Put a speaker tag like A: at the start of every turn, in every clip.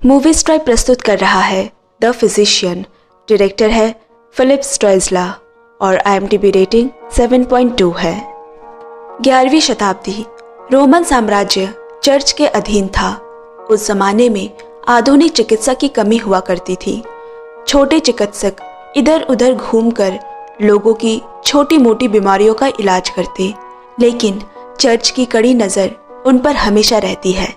A: Movie strike प्रस्तुत कर रहा है द फिजिशियन। डायरेक्टर है फिलिप स्ट्रेजला और IMDb रेटिंग 7.2 है। 11वीं शताब्दी रोमन साम्राज्य चर्च के अधीन था। उस जमाने में आधुनिक चिकित्सा की कमी हुआ करती थी। छोटे चिकित्सक इधर उधर घूमकर लोगों की छोटी मोटी बीमारियों का इलाज करते, लेकिन चर्च की कड़ी नज़र उन पर हमेशा रहती है।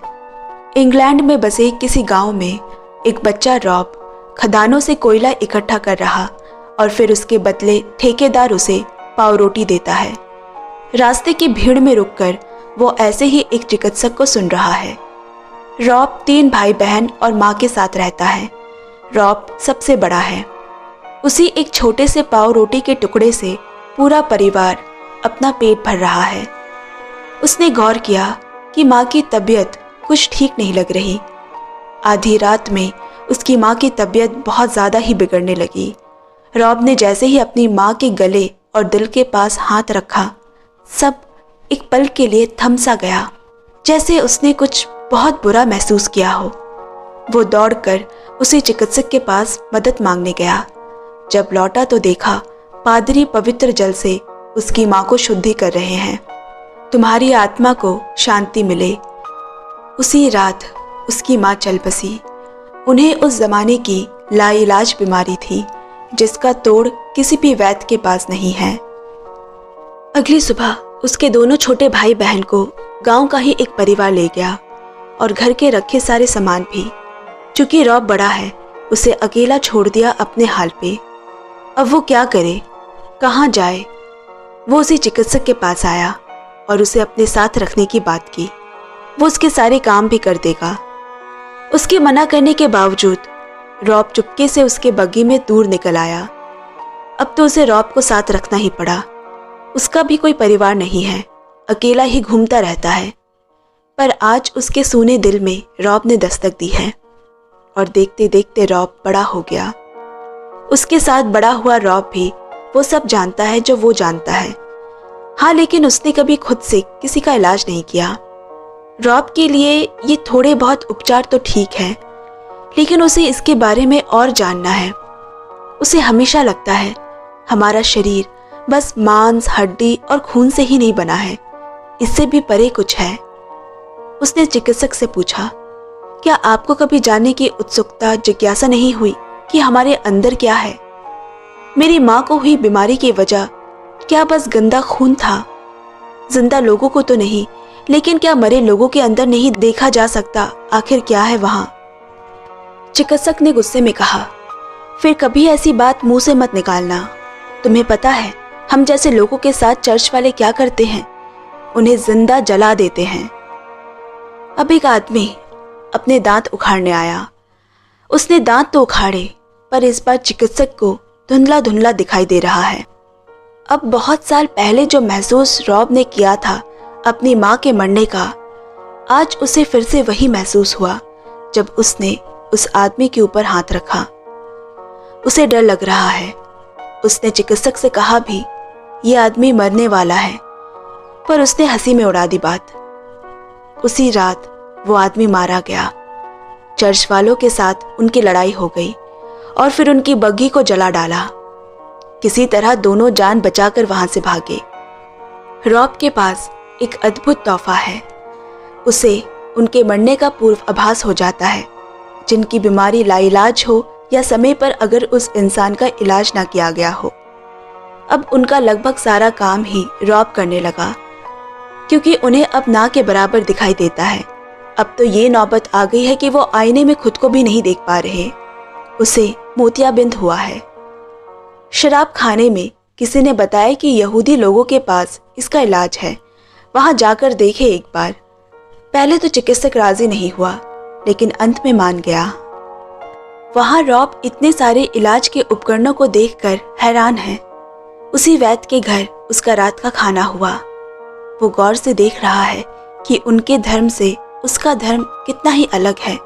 A: इंग्लैंड में बसे किसी गांव में एक बच्चा रॉब खदानों से कोयला इकट्ठा कर रहा और फिर उसके बदले ठेकेदार उसे पाव रोटी देता है। रास्ते की भीड़ में रुककर वो ऐसे ही एक चिकित्सक को सुन रहा है। रॉब 3 भाई बहन और माँ के साथ रहता है। रॉब सबसे बड़ा है। उसी एक छोटे से पाव रोटी के टुकड़े से पूरा परिवार अपना पेट भर रहा है। उसने गौर किया कि माँ की तबीयत कुछ ठीक नहीं लग रही। आधी रात में उसकी माँ की तबीयत बहुत ज़्यादा ही बिगड़ने लगी। रॉब ने जैसे ही अपनी माँ के गले और दिल के पास हाथ रखा, सब एक पल के लिए थम सा गया, जैसे उसने कुछ बहुत बुरा महसूस किया हो। वो दौड़कर उसी चिकित्सक के पास मदद मांगने गया। जब लौटा तो देखा पादरी पवित्र जल से उसकी माँ को शुद्धि कर रहे हैं। तुम्हारी आत्मा को शांति मिले। उसी रात उसकी माँ चल बसी। उन्हें उस जमाने की लाइलाज बीमारी थी जिसका तोड़ किसी भी वैद्य के पास नहीं है। अगली सुबह उसके दोनों छोटे भाई बहन को गांव का ही एक परिवार ले गया और घर के रखे सारे सामान भी। चूंकि रॉब बड़ा है, उसे अकेला छोड़ दिया अपने हाल पे। अब वो क्या करे, कहाँ जाए? वो उसी चिकित्सक के पास आया और उसे अपने साथ रखने की बात की। वो उसके सारे काम भी कर देगा। उसके मना करने के बावजूद रॉब चुपके से उसके बग्गी में दूर निकल आया। अब तो उसे रॉब को साथ रखना ही पड़ा। उसका भी कोई परिवार नहीं है, अकेला ही घूमता रहता है। पर आज उसके सूने दिल में रॉब ने दस्तक दी है और देखते देखते रॉब बड़ा हो गया। उसके साथ बड़ा हुआ रॉब भी वो सब जानता है जो वो जानता है। हाँ, लेकिन उसने कभी खुद से किसी का इलाज नहीं किया। रॉब के लिए ये थोड़े बहुत उपचार तो ठीक है, लेकिन उसे इसके बारे में और जानना है। उसे हमेशा लगता है हमारा शरीर बस मांस, हड्डी और खून से ही नहीं बना है, इससे भी परे कुछ है। उसने चिकित्सक से पूछा, क्या आपको कभी जानने की उत्सुकता, जिज्ञासा नहीं हुई कि हमारे अंदर क्या है? मेरी माँ को हुई बीमारी की वजह क्या बस गंदा खून था? जिंदा लोगों को तो नहीं, लेकिन क्या मरे लोगों के अंदर नहीं देखा जा सकता आखिर क्या है वहां? चिकित्सक ने गुस्से में कहा, फिर कभी ऐसी बात मुंह से मत निकालना। तुम्हें पता है हम जैसे लोगों के साथ चर्च वाले क्या करते हैं? उन्हें जिंदा जला देते हैं। अब एक आदमी अपने दांत उखाड़ने आया। उसने दांत तो उखाड़े, पर इस बार चिकित्सक को धुंधला धुंधला दिखाई दे रहा है। अब बहुत साल पहले जो महसूस रॉब ने किया था अपनी माँ के मरने का, आज उसे फिर से वही महसूस हुआ जब उसने उस आदमी के ऊपर हाथ रखा। उसे डर लग रहा है। उसने चिकित्सक से कहा भी, ये आदमी मरने वाला है, पर उसने हंसी में उड़ा दी बात। उसी रात वो आदमी मारा गया। चर्च वालों के साथ उनकी लड़ाई हो गई और फिर उनकी बग्गी को जला डाला। किसी तरह दोनों जान बचाकर वहां से भागे। रॉब के पास एक अद्भुत तोहफा है। उसे उनके मरने का पूर्व आभास हो जाता है। जिनकी बीमारी लाइलाज हो या समय पर अगर उस इंसान का इलाज ना किया गया हो। अब उनका लगभग सारा काम ही रॉब करने लगा, क्योंकि उन्हें अब ना के बराबर दिखाई देता है। अब तो ये नौबत आ गई है कि वो आईने में खुद को भी नहीं देख पा रहे। उसे मोतियाबिंद हुआ है। शराब खाने में किसी ने बताया कि यहूदी लोगों के पास इसका इलाज है, वहां जाकर देखे एक बार। पहले तो चिकित्सक राजी नहीं हुआ, लेकिन अंत में मान गया। वहां रॉब इतने सारे इलाज के उपकरणों को देखकर हैरान है। उसी वैद्य के घर उसका रात का खाना हुआ। वो गौर से देख रहा है कि उनके धर्म से उसका धर्म कितना ही अलग है।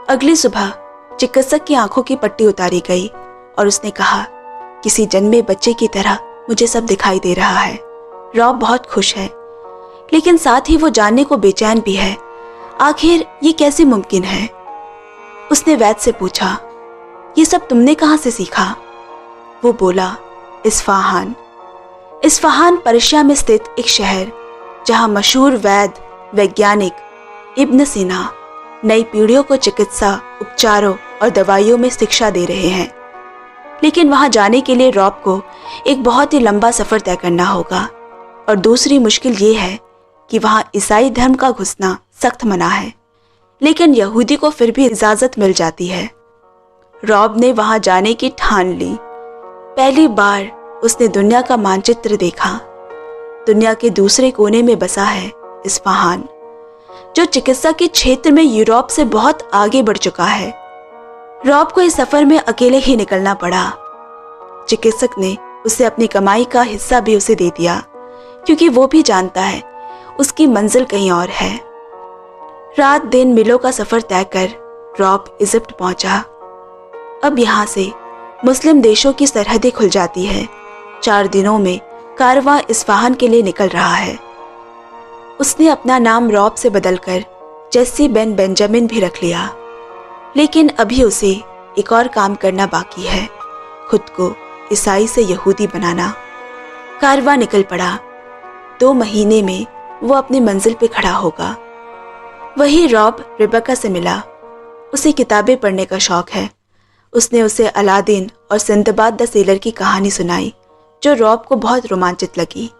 A: अगली सुबह चिकित्सक की आंखों की पट्टी उतारी गई और उसने कहा, किसी जन्मे बच्चे की तरह मुझे सब दिखाई दे रहा है। रॉब बहुत खुश है, लेकिन साथ ही वो जानने को बेचैन भी है, आखिर ये कैसे मुमकिन है। उसने वैद्य से पूछा, ये सब तुमने कहाँ से सीखा? वो बोला, इस्फहान। इस्फहान पर्शिया में स्थित एक शहर, जहाँ मशहूर वैद्य वैज्ञानिक इब्न सीना नई पीढ़ियों को चिकित्सा, उपचारों और दवाइयों में शिक्षा दे रहे हैं। लेकिन वहां जाने के लिए रॉब को एक बहुत ही लंबा सफर तय करना होगा, और दूसरी मुश्किल ये है कि वहां ईसाई धर्म का घुसना सख्त मना है, लेकिन यहूदी को फिर भी इजाजत मिल जाती है। रॉब ने वहां जाने की ठान ली। पहली बार उसने दुनिया का मानचित्र देखा। दुनिया के दूसरे कोने में बसा है इस्फहान, जो चिकित्सा के क्षेत्र में यूरोप से बहुत आगे बढ़ चुका है। रॉब को इस सफर में अकेले ही निकलना पड़ा। चिकित्सक ने उसे अपनी कमाई का हिस्सा भी उसे दे दिया, क्योंकि वो भी जानता है उसकी मंजिल कहीं और है। रात दिन मीलों का सफर तय कर रॉब इजिप्ट पहुंचा। अब यहाँ से मुस्लिम देशों की सरहदें खुल जाती है। 4 दिनों में कारवां इस्फहान के लिए निकल रहा है। उसने अपना नाम रॉब से बदलकर जेसी बेन बेंजामिन भी रख लिया। लेकिन अभी उसे एक और काम करना बाकी है, खुद को ईसाई से यहूदी बनाना। कारवां निकल पड़ा। 2 महीने में वो अपनी मंजिल पे खड़ा होगा। वही रॉब रिबेका से मिला। उसे किताबें पढ़ने का शौक है। उसने उसे अलादीन और सिंदबाद द सेलर की कहानी सुनाई, जो रॉब को बहुत रोमांचित लगी।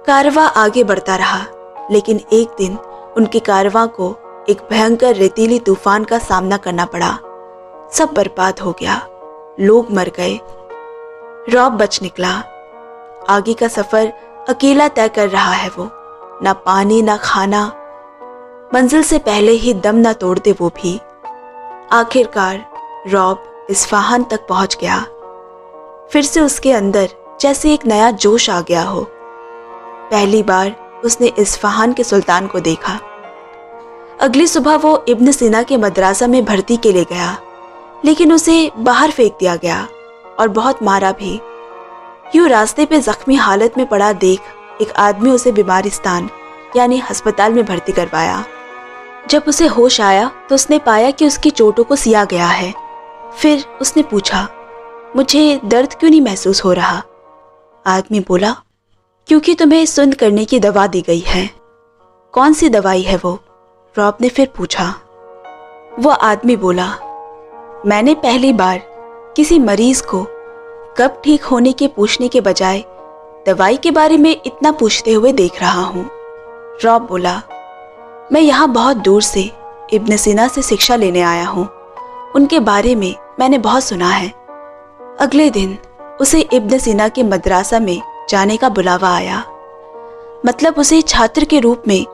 A: कारवां आगे बढ़ता रहा, लेकिन एक दिन उनके कारवां को एक भयंकर रेतीली तूफान का सामना करना पड़ा। सब बर्बाद हो गया, लोग मर गए। रॉब बच निकला। आगे का सफर अकेला तय कर रहा है वो, ना पानी ना खाना। मंजिल से पहले ही दम ना तोड़ दे वो भी। आखिरकार रॉब इस्फहान तक पहुंच गया। फिर से उसके अंदर जैसे एक नया जोश आ गया हो। पहली बार उसने इस्फहान के सुल्तान को देखा। अगली सुबह वो इब्न सीना के मदरसा में भर्ती के लिए गया, लेकिन उसे बाहर फेंक दिया गया और बहुत मारा भी। यूं रास्ते पे जख्मी हालत में पड़ा देख एक आदमी उसे बीमारिस्तान यानी अस्पताल में भर्ती करवाया। जब उसे होश आया तो उसने पाया कि उसकी चोटों को सिया गया है। फिर उसने पूछा, मुझे दर्द क्यों नहीं महसूस हो रहा? आदमी बोला, क्योंकि तुम्हें सुन्न करने की दवा दी गई है। कौन सी दवाई है वो? रॉब ने फिर पूछा। वो आदमी बोला, मैंने पहली बार किसी मरीज को कब ठीक होने के पूछने के बजाय दवाई के बारे में इतना पूछते हुए देख रहा हूं। रॉब बोला, मैं यहाँ बहुत दूर से इब्न सीना से शिक्षा लेने आया हूँ। उनके बारे में मैंने बहुत सुना है। अगले दिन उसे इब्न सीना के मदरसा में जाने का बुलावा आया। मतलब उसे छात्र के रूप में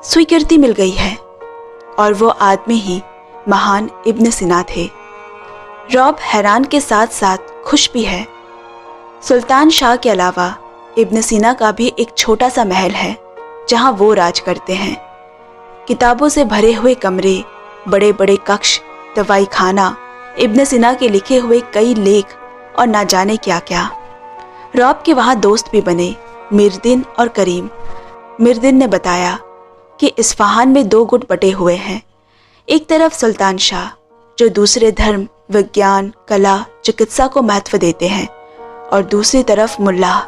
A: स्वीकृति मिल गई है, और वो आदमी ही महान इब्न सीना थे। रॉब हैरान के साथ साथ खुश भी है। सुल्तान शाह के अलावा इब्न सीना का भी एक छोटा सा महल है, जहां वो राज करते हैं। किताबों से भरे हुए कमरे, बड़े बड़े कक्ष, दवाई खाना, इब्न सीना के लिखे हुए कई लेख और ना जाने क्या क्या। रॉब के वहाँ दोस्त भी बने, मिर्दिन और करीम। मिर्दिन ने बताया कि इस्फहान में 2 गुट बटे हुए हैं। एक तरफ सुल्तान शाह, जो दूसरे धर्म, विज्ञान, कला, चिकित्सा को महत्व देते हैं, और दूसरी तरफ मुल्ला,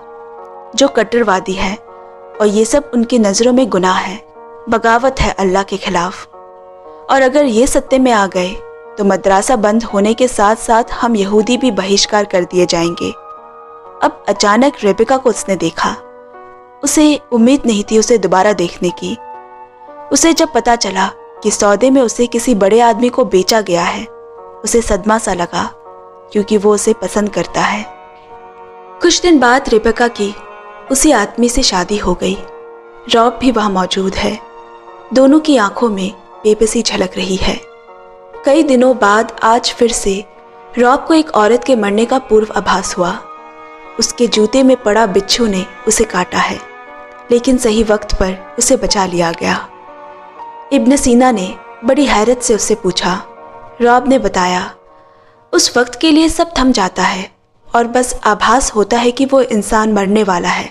A: जो कट्टरवादी है, और ये सब उनकी नज़रों में गुनाह है, बगावत है अल्लाह के खिलाफ। और अगर ये सत्य में आ गए तो मदरसा बंद होने के साथ साथ हम यहूदी भी बहिष्कार कर दिए जाएंगे। अब अचानक रेबेका को उसने देखा। उसे उम्मीद नहीं थी उसे दोबारा देखने की। उसे जब पता चला कि सौदे में उसे किसी बड़े आदमी को बेचा गया है, उसे सदमा सा लगा, क्योंकि वो उसे पसंद करता है। कुछ दिन बाद रेबेका की उसी आदमी से शादी हो गई। रॉब भी वहां मौजूद है। दोनों की आंखों में बेबसी झलक रही है। कई दिनों बाद आज फिर से रॉब को एक औरत के मरने का पूर्व आभास हुआ। उसके जूते में पड़ा बिच्छू ने उसे काटा है, लेकिन सही वक्त पर उसे बचा लिया गया। इब्न सीना ने बड़ी हैरत से उससे पूछा। रॉब ने बताया, उस वक्त के लिए सब थम जाता है और बस आभास होता है कि वो इंसान मरने वाला है।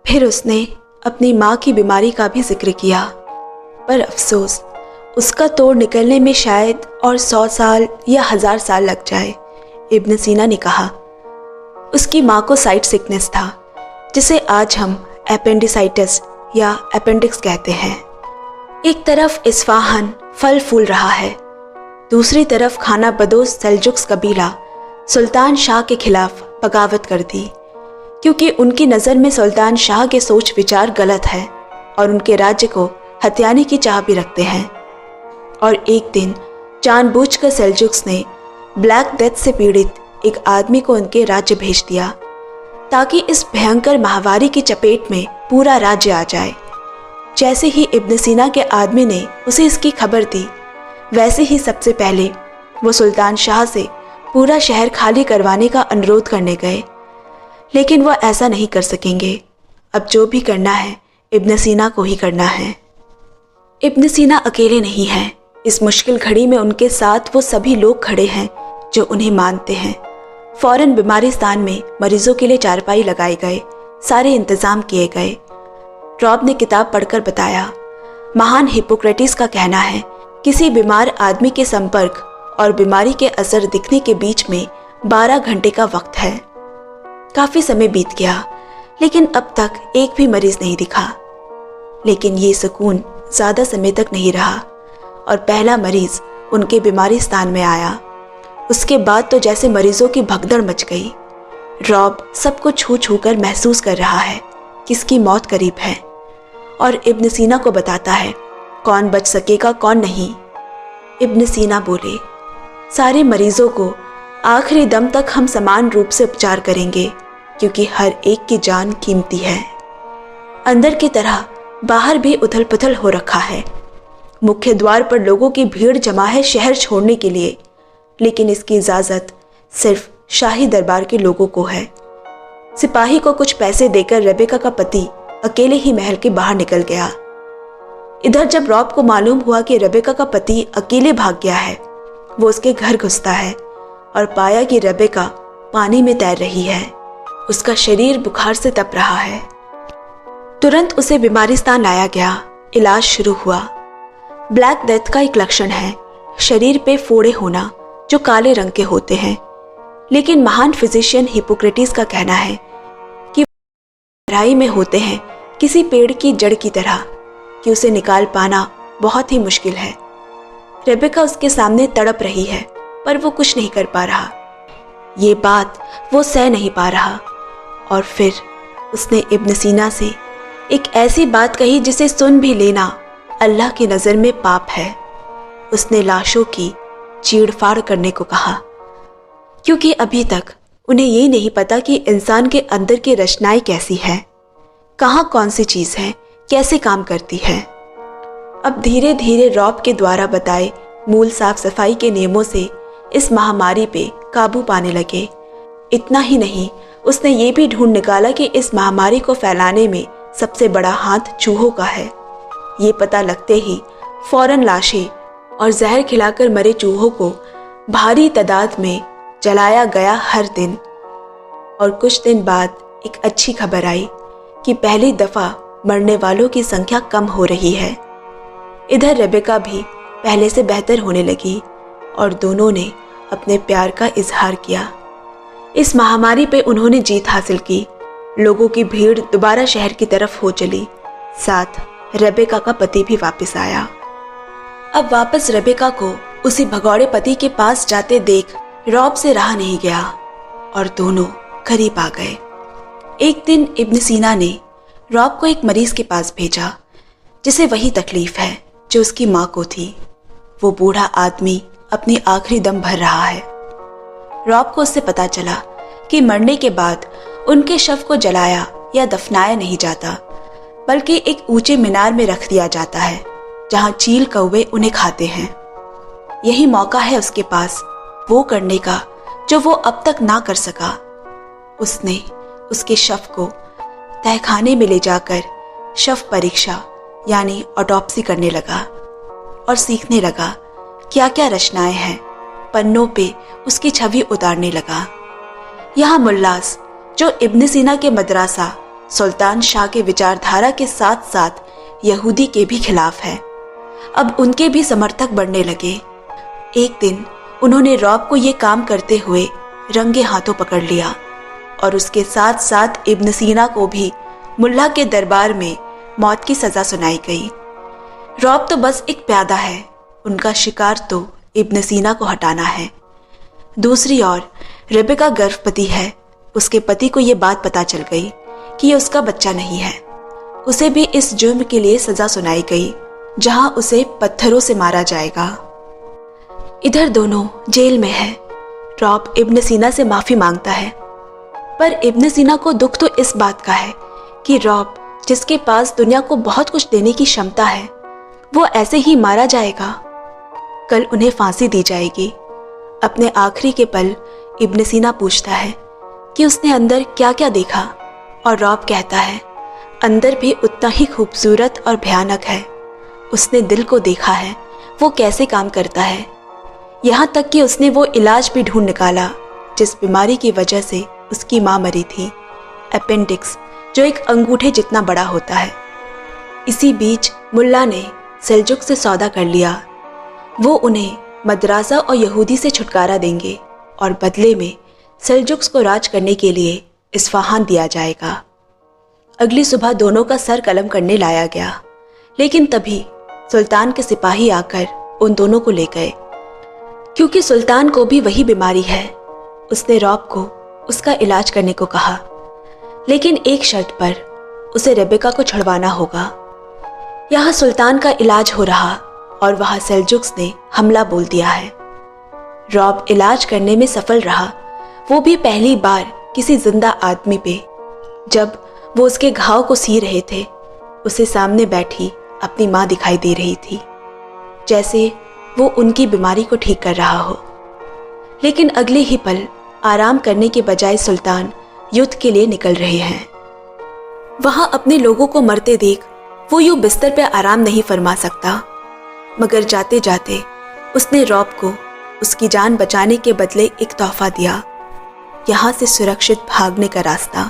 A: फिर उसने अपनी माँ की बीमारी का भी जिक्र किया, पर अफसोस उसका तोड़ निकलने में शायद और 100 साल या 1000 साल लग जाए। इब्न सीना ने कहा। उसकी माँ को साइट सिकनेस था, जिसे आज हम एपेंडिसाइटिस या अपेंडिक्स कहते हैं। एक तरफ इस्फाहान फल फूल रहा है, दूसरी तरफ खाना बदोश सेल्जुक्स कबीला सुल्तान शाह के खिलाफ बगावत कर दी, क्योंकि उनकी नज़र में सुल्तान शाह के सोच विचार गलत है और उनके राज्य को हथियाने की चाह भी रखते हैं। और एक दिन जानबूझकर सेल्जुक्स ने ब्लैक डेथ से पीड़ित एक आदमी को उनके राज्य भेज दिया, ताकि इस भयंकर महामारी की चपेट में पूरा राज्य आ जाए। जैसे ही इब्न सीना के आदमी ने उसे इसकी खबर दी, वैसे ही सबसे पहले वो सुल्तान शाह से पूरा शहर खाली करवाने का अनुरोध करने गए, लेकिन वो ऐसा नहीं कर सकेंगे। अब जो भी करना है इब्न सीना को ही करना है। इब्न सीना अकेले नहीं हैं। इस मुश्किल घड़ी में उनके साथ वो सभी लोग खड़े हैं जो उन्हें मानते हैं। फौरन बीमारिस्तान में मरीजों के लिए चारपाई लगाए गए, सारे इंतजाम किए गए। रॉब ने किताब पढ़कर बताया, महान हिप्पोक्रेटिस का कहना है, किसी बीमार आदमी के संपर्क और बीमारी के असर दिखने के बीच में 12 घंटे का वक्त है। काफी समय बीत गया, लेकिन अब तक एक भी मरीज नहीं दिखा। लेकिन ये सुकून ज्यादा समय तक नहीं रहा और पहला मरीज उनके बीमारिस्तान में आया। उसके बाद तो जैसे मरीजों की भगदड़ मच गई। रॉब सबको छू छू कर महसूस कर रहा है किसकी मौत करीब है, और इब्न सीना को बताता है कौन बच सकेगा कौन नहीं। इब्न सीना बोले, सारे मरीजों को आखिरी दम तक हम समान रूप से उपचार करेंगे, क्योंकि हर एक की जान कीमती है। अंदर की तरह बाहर भी उथल पुथल हो रखा है। मुख्य द्वार पर लोगों की भीड़ जमा है शहर छोड़ने के लिए, लेकिन इसकी इजाजत सिर्फ शाही दरबार के लोगों को है। सिपाही को कुछ पैसे देकर रेबेका का पति अकेले ही महल के बाहर निकल गया। इधर जब रॉब को मालूम हुआ कि रेबेका का पति अकेले भाग गया है, वो उसके घर घुसता है और पाया कि रेबेका पानी में तैर रही है। उसका शरीर बुखार से तप रहा है। तुरंत उसे बीमारिस्तान लाया गया। इलाज शुरू हुआ। ब्लैक डेथ का एक लक्षण है शरीर पे फोड़े होना, जो काले रंग के होते हैं। लेकिन महान फिजिशियन हिप्पोक्रेटिस का कहना है कि गहराई में होते हैं किसी पेड़ की जड़ की तरह, कि उसे निकाल पाना बहुत ही मुश्किल है। रेबेका उसके सामने तड़प रही है, पर वो कुछ नहीं कर पा रहा। ये बात वो सह नहीं पा रहा। और फिर उसने इब्न सीना से एक ऐसी बात कही जिसे सुन भी लेना अल्लाह की नज़र में पाप है। उसने लाशों की चीड़-फाड़ करने को कहा, क्योंकि अभी तक उन्हें ये नहीं पता कि इंसान के अंदर की रचनाएं कैसी है, कहाँ कौन सी चीज़ है, कैसे काम करती है। अब धीरे धीरे रॉब के द्वारा बताए मूल साफ सफाई के नियमों से इस महामारी पे काबू पाने लगे। इतना ही नहीं, उसने ये भी ढूंढ निकाला कि इस महामारी को फैलाने में सबसे बड़ा हाथ चूहों का है। ये पता लगते ही फौरन लाशें और जहर खिलाकर मरे चूहों को भारी तादाद में जलाया गया हर दिन। और कुछ दिन बाद एक अच्छी खबर आई कि पहली दफा मरने वालों की संख्या कम हो रही है। इधर रेबेका भी पहले से बेहतर होने लगी और दोनों ने अपने प्यार का इजहार किया। इस महामारी पे उन्होंने जीत हासिल की। लोगों की भीड़ दोबारा शहर की तरफ हो चली। साथ रेबेका का पति भी वापस आया। अब वापस रेबेका को उसी भगौड़े पति के पास जाते देख रॉब से रहा नहीं गया और दोनों करीब आ गए। एक दिन इब्न सीना ने रॉब को एक मरीज के पास भेजा जिसे वही तकलीफ है जो उसकी माँ को थी। वो बूढ़ा आदमी अपनी आखिरी दम भर रहा है। रॉब को उससे पता चला कि मरने के बाद उनके शव को जलाया या दफनाया नहीं जाता, बल्कि एक ऊंचे मीनार में रख दिया जाता है जहां चील कौवे उन्हें खाते हैं। यही मौका है उसके पास वो करने का जो वो अब तक ना कर सका। उसने उसके शव को तहखाने में ले जाकर शव परीक्षा यानी ऑटोप्सी करने लगा और सीखने लगा क्या क्या रचनाएं हैं। पन्नों पे उसकी छवि उतारने लगा। यहाँ मुल्लास जो इब्न सीना के मदरसा सुल्तान शाह के विचारधारा के साथ साथ यहूदी के भी खिलाफ है, अब उनके भी समर्थक बढ़ने लगे। एक दिन उन्होंने रॉब को ये काम करते हुए रंगे हाथों पकड़ लिया और उसके साथ साथ इब्न सीना को भी मुल्ला के दरबार में मौत की सज़ा सुनाई गई। रॉब तो बस एक प्यादा है, उनका शिकार तो इब्न सीना को हटाना है। दूसरी ओर रेबेका गर्भवती है। उसके पति को ये बात पता चल गई कि ये उसका बच्चा नहीं है। उसे भी इस जुर्म के लिए सज़ा सुनाई गई, जहां उसे पत्थरों से मारा जाएगा। इधर दोनों जेल में है। रॉब इब्न सीना से माफ़ी मांगता है, पर इब्न सीना को दुख तो इस बात का है कि रॉब, जिसके पास दुनिया को बहुत कुछ देने की क्षमता है, वो ऐसे ही मारा जाएगा। कल उन्हें फांसी दी जाएगी। अपने आखिरी के पल इब्न सीना पूछता है कि उसने अंदर क्या क्या देखा, और रॉब कहता है अंदर भी उतना ही खूबसूरत और भयानक है। उसने दिल को देखा है, वो कैसे काम करता है। यहाँ तक कि उसने वो इलाज भी ढूंढ निकाला जिस बीमारी की वजह से उसकी माँ मरी थी, अपेंडिक्स, जो एक अंगूठे जितना बड़ा होता है। इसी बीच मुल्ला ने सेल्जुक से सौदा कर लिया। वो उन्हें मद्रासा और यहूदी से छुटकारा देंगे और बदले में सेल्जुक्स को राज करने के लिए इस्फहान दिया जाएगा। अगली सुबह दोनों का सर कलम करने लाया गया, लेकिन तभी सुल्तान के सिपाही आकर उन दोनों को ले गए, क्योंकि सुल्तान को भी वही बीमारी है। उसने रॉब को उसका इलाज करने को कहा, लेकिन एक शर्त पर, उसे रेबेका को छुड़वाना होगा। यहाँ सुल्तान का इलाज हो रहा और वहाँ सेल्जुक्स ने हमला बोल दिया है। रॉब इलाज करने में सफल रहा, वो भी पहली बार किसी जिंदा आदमी पे। जब वो उसके घाव को सी रहे थे, उसे सामने बैठी अपनी माँ दिखाई दे रही थी, जैसे वो उनकी बीमारी को ठीक कर रहा हो। लेकिन अगले ही पल आराम करने के बजाय सुल्तान युद्ध के लिए निकल रहे हैं। वहां अपने लोगों को मरते देख वो यूं बिस्तर पे आराम नहीं फरमा सकता, मगर जाते जाते उसने रॉब को उसकी जान बचाने के बदले एक तोहफा दिया, यहाँ से सुरक्षित भागने का रास्ता।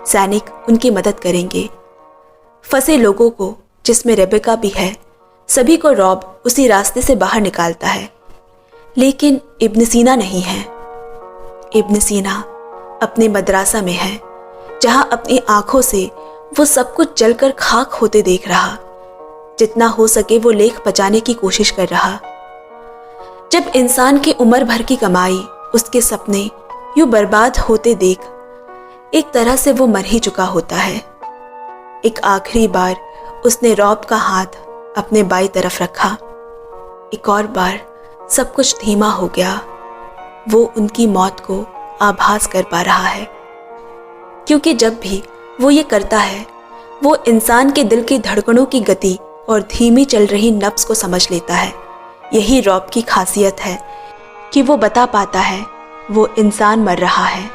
A: सैनिक उनकी मदद करेंगे। फंसे लोगों को, जिसमें रेबेका भी है, सभी को रॉब उसी रास्ते से बाहर निकालता है। लेकिन इब्न सीना नहीं है। इब्न सीना अपने मद्रासा में है, जहां अपनी आंखों से वो सब कुछ जलकर खाक होते देख रहा। जितना हो सके वो लेख बचाने की कोशिश कर रहा। जब इंसान की उम्र भर की कमाई, उसके सपने यूं बर्बाद होते देख, एक तरह से वो मर ही चुका होता है। एक आखिरी बार उसने रॉब का हाथ अपने बाईं तरफ रखा। एक और बार सब कुछ धीमा हो गया। वो उनकी मौत को आभास कर पा रहा है, क्योंकि जब भी वो ये करता है, वो इंसान के दिल की धड़कनों की गति और धीमी चल रही नब्ज को समझ लेता है। यही रॉब की खासियत है कि वो बता पाता है वो इंसान मर रहा है।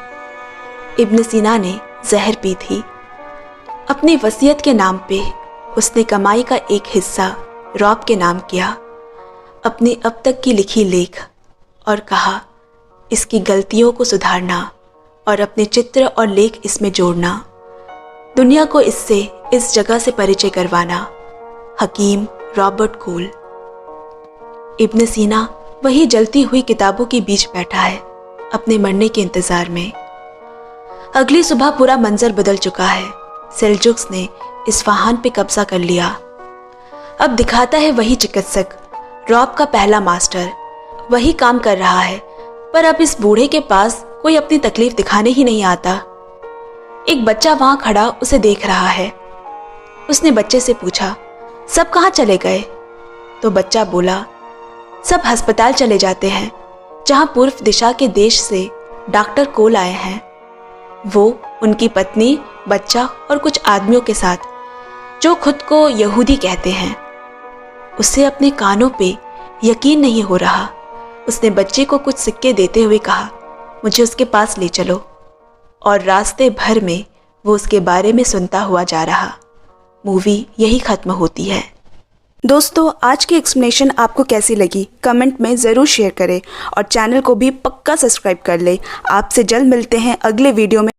A: इब्न सीना ने जहर पी थी। अपनी वसीयत के नाम पे उसने कमाई का एक हिस्सा रॉब के नाम किया, अपनी अब तक की लिखी लेख, और कहा इसकी गलतियों को सुधारना और अपने चित्र और लेख इसमें जोड़ना, दुनिया को इससे, इस जगह से परिचय करवाना। हकीम रॉबर्ट कोल। इब्न सीना वही जलती हुई किताबों के बीच बैठा है, अपने मरने के इंतजार में। अगली सुबह पूरा मंजर बदल चुका है। सेल्जुक्स ने इस्फहान पे कब्जा कर लिया। अब दिखाता है वही चिकित्सक, रॉब का पहला मास्टर, वही काम कर रहा है, पर अब इस बूढ़े के पास कोई अपनी तकलीफ दिखाने ही नहीं आता। एक बच्चा वहां खड़ा उसे देख रहा है। उसने बच्चे से पूछा, सब कहाँ चले गए? तो बच्चा बोला, सब अस्पताल चले जाते हैं, जहां पूर्व दिशा के देश से डॉक्टर कोल आए हैं। वो, उनकी पत्नी, बच्चा और कुछ आदमियों के साथ, जो खुद को यहूदी कहते हैं। उसे अपने कानों पे यकीन नहीं हो रहा। उसने बच्चे को कुछ सिक्के देते हुए कहा, मुझे उसके पास ले चलो, और रास्ते भर में वो उसके बारे में सुनता हुआ जा रहा। मूवी यही खत्म होती है। दोस्तों, आज की एक्सप्लेनेशन आपको कैसी लगी कमेंट में ज़रूर शेयर करें और चैनल को भी पक्का सब्सक्राइब कर लें। आपसे जल्द मिलते हैं अगले वीडियो में।